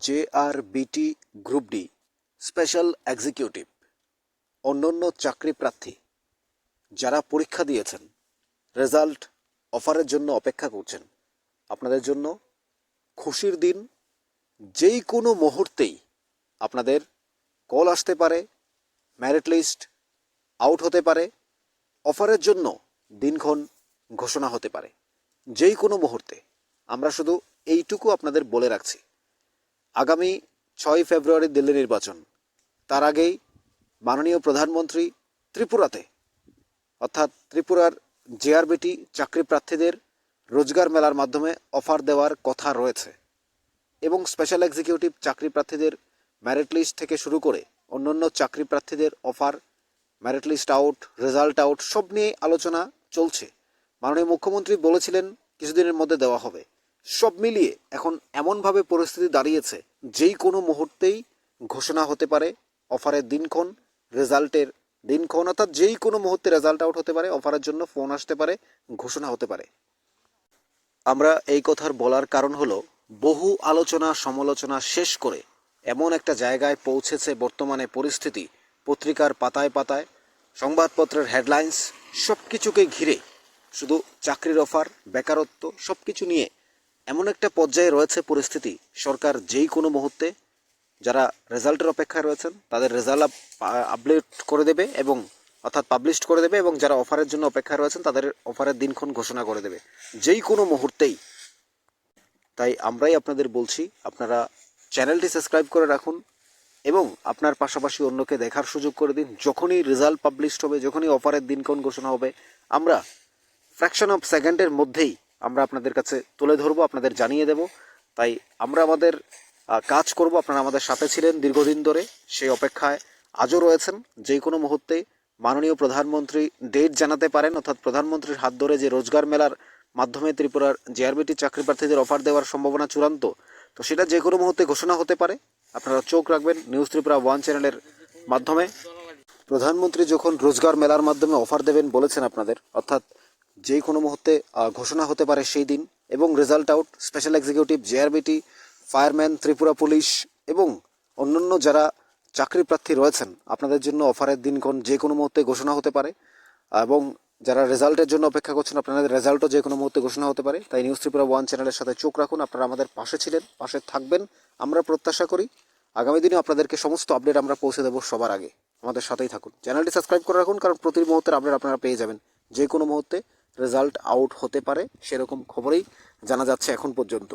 JRBT group D special executive অন্যান্য চাকরি প্রার্থী যারা পরীক্ষা দিয়েছেন, রেজাল্ট অফারের জন্য অপেক্ষা করছেন, আপনাদের জন্য খুশির দিন। যেই কোনো মুহূর্তেই আপনাদের কল আসতে পারে, মেরিট লিস্ট আউট হতে পারে, অফারের জন্য দিনক্ষণ ঘোষণা হতে পারে। যেই কোনো মুহূর্তে আমরা শুধু এইটুকু আপনাদের বলে রাখছি, আগামী 6 ফেব্রুয়ারি দিল্লি নির্বাচন, তার আগেই মাননীয় প্রধানমন্ত্রী ত্রিপুরাতে অর্থাৎ ত্রিপুরার JRBT চাকরি প্রার্থীদের রোজগার মেলার মাধ্যমে অফার দেওয়ার কথা রয়েছে এবং স্পেশাল এক্সিকিউটিভ চাকরি প্রার্থীদের মেরিট লিস্ট থেকে শুরু করে অন্যান্য চাকরি প্রার্থীদের offer, merit list out, result out সব নিয়ে আলোচনা চলছে। মাননীয় মুখ্যমন্ত্রী বলেছিলেন কিছুদিনের মধ্যে দেওয়া হবে। সব মিলিয়ে এখন এমনভাবে পরিস্থিতি দাঁড়িয়েছে, যেই কোনো মুহূর্তেই ঘোষণা হতে পারে অফারের দিনক্ষণ, রেজাল্টের দিনক্ষণ, অর্থাৎ যেই কোনো মুহূর্তে রেজাল্ট আউট হতে পারে, অফারের জন্য ফোন আসতে পারে, ঘোষণা হতে পারে। আমরা এই কথার বলার কারণ হলো, বহু আলোচনা সমালোচনা শেষ করে এমন একটা জায়গায় পৌঁছেছে বর্তমানে পরিস্থিতি, পত্রিকার পাতায় পাতায়, সংবাদপত্রের হেডলাইন্স সব কিছুকে ঘিরে শুধু চাকরির অফার, বেকারত্ব সব কিছু নিয়ে এমন একটা পর্যায়ে রয়েছে পরিস্থিতি, সরকার যেই কোনো মুহূর্তে যারা রেজাল্টের অপেক্ষায় রয়েছেন তাদের রেজাল্ট আপডেট করে দেবে এবং অর্থাৎ পাবলিশ করে দেবে, এবং যারা অফারের জন্য অপেক্ষায় রয়েছেন তাদের অফারের দিনক্ষণ ঘোষণা করে দেবে যেই কোনো মুহূর্তেই। তাই আমরাই আপনাদের বলছি, আপনারা চ্যানেলটি সাবস্ক্রাইব করে রাখুন এবং আপনার পাশাপাশি অন্যকে দেখার সুযোগ করে দিন। যখনই রেজাল্ট পাবলিশড হবে, যখনই অফারের দিনক্ষণ ঘোষণা হবে, আমরা ফ্র্যাকশন অফ সেকেন্ডের মধ্যেই আমরা আপনাদের কাছে তুলে ধরবো, আপনাদের জানিয়ে দেব। তাই আমরা আমাদের কাজ করব। আপনারা আমাদের সাথে ছিলেন দীর্ঘদিন ধরে, সেই অপেক্ষায় আজও রয়েছেন। যে কোনো মুহূর্তে মাননীয় প্রধানমন্ত্রী ডেট জানাতে পারেন, অর্থাৎ প্রধানমন্ত্রীর হাত ধরে যে রোজগার মেলার মাধ্যমে ত্রিপুরার JRBT চাকরি প্রার্থীদের অফার দেওয়ার সম্ভাবনা চূড়ান্ত, তো সেটা যে কোনো মুহূর্তে ঘোষণা হতে পারে। আপনারা চোখ রাখবেন নিউজ ত্রিপুরা 1 চ্যানেলের মাধ্যমে। প্রধানমন্ত্রী যখন রোজগার মেলার মাধ্যমে অফার দেবেন বলেছেন আপনাদের, অর্থাৎ যে কোনো মুহূর্তে ঘোষণা হতে পারে সেই দিন, এবং result out, special executive, JRBT, fireman, Tripura police এবং অন্যান্য যারা চাকরি প্রার্থী রয়েছেন, আপনাদের জন্য অফারের দিনক্ষণ যে কোনো মুহূর্তে ঘোষণা হতে পারে। এবং যারা রেজাল্টের জন্য অপেক্ষা করছেন, আপনাদের রেজাল্টও যে কোনো মুহূর্তে ঘোষণা হতে পারে। তাই নিউজ ত্রিপুরা 1 চ্যানেলের সাথে চোখ রাখুন। আপনারা আমাদের পাশে ছিলেন, পাশে থাকবেন, আমরা প্রত্যাশা করি। আগামী দিনে আপনাদেরকে সমস্ত আপডেট আমরা পৌঁছে দেবো সবার আগে। আমাদের সাথেই থাকুন, চ্যানেলটি সাবস্ক্রাইব করে রাখুন, কারণ প্রতি মুহূর্তের আপডেট আপনারা পেয়ে যাবেন। যে কোনো মুহূর্তে রেজাল্ট আউট হতে পারে, সেরকম খবরেই জানা যাচ্ছে এখন পর্যন্ত।